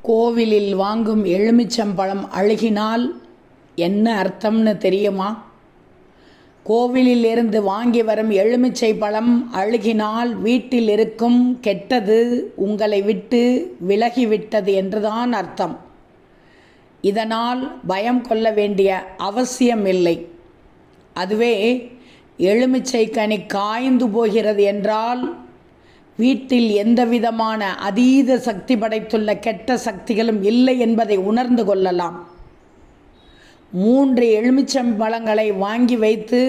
கோவிலில் வாங்கும் எலுமிச்சம்பழம் அழுகினால் என்ன அர்த்தம்னு தெரியுமா? கோவிலில் இருந்து வாங்கி வரும் எலுமிச்சை பழம் அழுகினால் வீட்டில் இருக்கும் கெட்டது உங்களை விட்டு விலகிவிட்டது என்றுதான் அர்த்தம். இதனால் பயம் கொள்ள வேண்டிய அவசியம் இல்லை. அதுவே எலுமிச்சை கனி காய்ந்து போகிறது என்றால் வீட்டில் எந்தவிதமான அதீத சக்தி படைத்துள்ள கெட்ட சக்திகளும் இல்லை என்பதை உணர்ந்து கொள்ளலாம். 3 எலுமிச்சம்பழங்களை வாங்கி வைத்து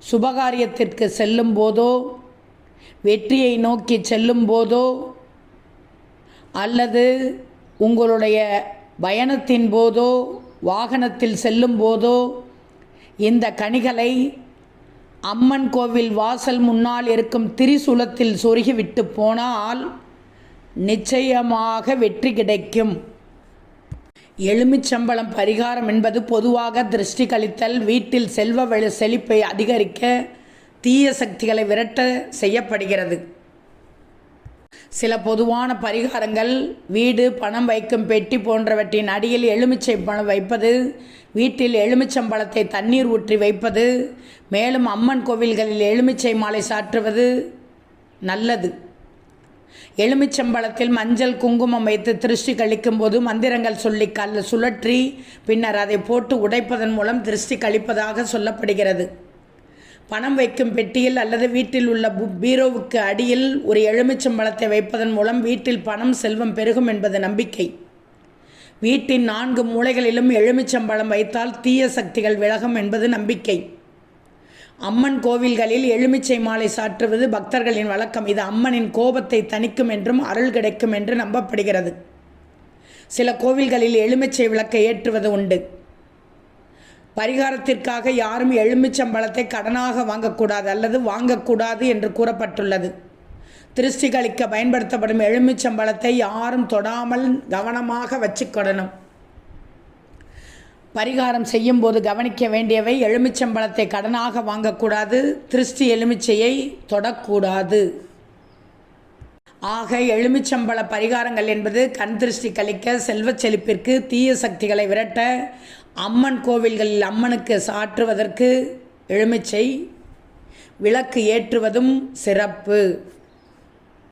சுபகாரியத்திற்கு செல்லும் போதோ, வெற்றியை நோக்கி செல்லும் போதோ, அல்லது உங்களுடைய பயணத்தின் போதோ, வாகனத்தில் செல்லும் போதோ இந்த கனிகளை அம்மன் கோவில் வாசல் முன்னால் இருக்கும் திரிசூலத்தில் சொருகிவிட்டு போனால் நிச்சயமாக வெற்றி கிடைக்கும். எலுமிச்சம்பழம் பரிகாரம் என்பது பொதுவாக திருஷ்டி கழித்தல், வீட்டில் செல்வ செழிப்பை அதிகரிக்க, தீய சக்திகளை விரட்ட செய்யப்படுகிறது. சில பொதுவான பரிகாரங்கள்: வீடு, பணம் வைக்கும் பெட்டி போன்றவற்றின் அடியில் எலுமிச்சை பழம் வைப்பது, வீட்டில் எலுமிச்சம்பழத்தை தண்ணீர் ஊற்றி வைப்பது, மேலும் அம்மன் கோவில்களில் எலுமிச்சை மாலை சாற்றுவது நல்லது. எலுமிச்சம்பழத்தில் மஞ்சள், குங்குமம் வைத்து திருஷ்டி கழிக்கும் போது மந்திரங்கள் சொல்லி சுழற்றி பின்னர் அதை போட்டு உடைப்பதன் மூலம் திருஷ்டி கழிப்பதாக சொல்லப்படுகிறது. பணம் வைக்கும் பெட்டியில் அல்லது வீட்டில் உள்ள பீரோவுக்கு அடியில் ஒரு எலுமிச்சம்பழத்தை வைப்பதன் மூலம் வீட்டில் பணம், செல்வம் பெருகும் என்பது நம்பிக்கை. வீட்டின் 4 மூலைகளிலும் எலுமிச்சம்பழம் வைத்தால் தீய சக்திகள் விலகும் என்பது நம்பிக்கை. அம்மன் கோவில்களில் எலுமிச்சை மாலை சாற்றுவது பக்தர்களின் வழக்கம். இது அம்மனின் கோபத்தை தணிக்கும் என்றும் அருள் கிடைக்கும் என்று நம்பப்படுகிறது. சில கோவில்களில் எலுமிச்சை விளக்கை ஏற்றுவது உண்டு. பரிகாரத்திற்காக யாரும் எலுமிச்சம்பழத்தை கடனாக வாங்கக்கூடாது அல்லது வாங்கக்கூடாது என்று கூறப்பட்டுள்ளது. திருஷ்டி கழிக்க பயன்படுத்தப்படும் எலுமிச்சம்பழத்தை யாரும் தொடாமல் கவனமாக வச்சுக்கொள்ளணும். பரிகாரம் செய்யும் போது கவனிக்க வேண்டியவை: எலுமிச்சம்பழத்தை கடனாக வாங்கக்கூடாது, திருஷ்டி எலுமிச்சையை தொடக்கூடாது. ஆக எலுமிச்சம்பழ பரிகாரங்கள் என்பது கண் திருஷ்டி கழிக்க, செல்வச் செழிப்பிற்கு, தீய சக்திகளை விரட்ட, அம்மன் கோவில்களில் அம்மனுக்கு சாற்றுவதற்கு எலுமிச்சை விளக்கு ஏற்றுவதும் சிறப்பு.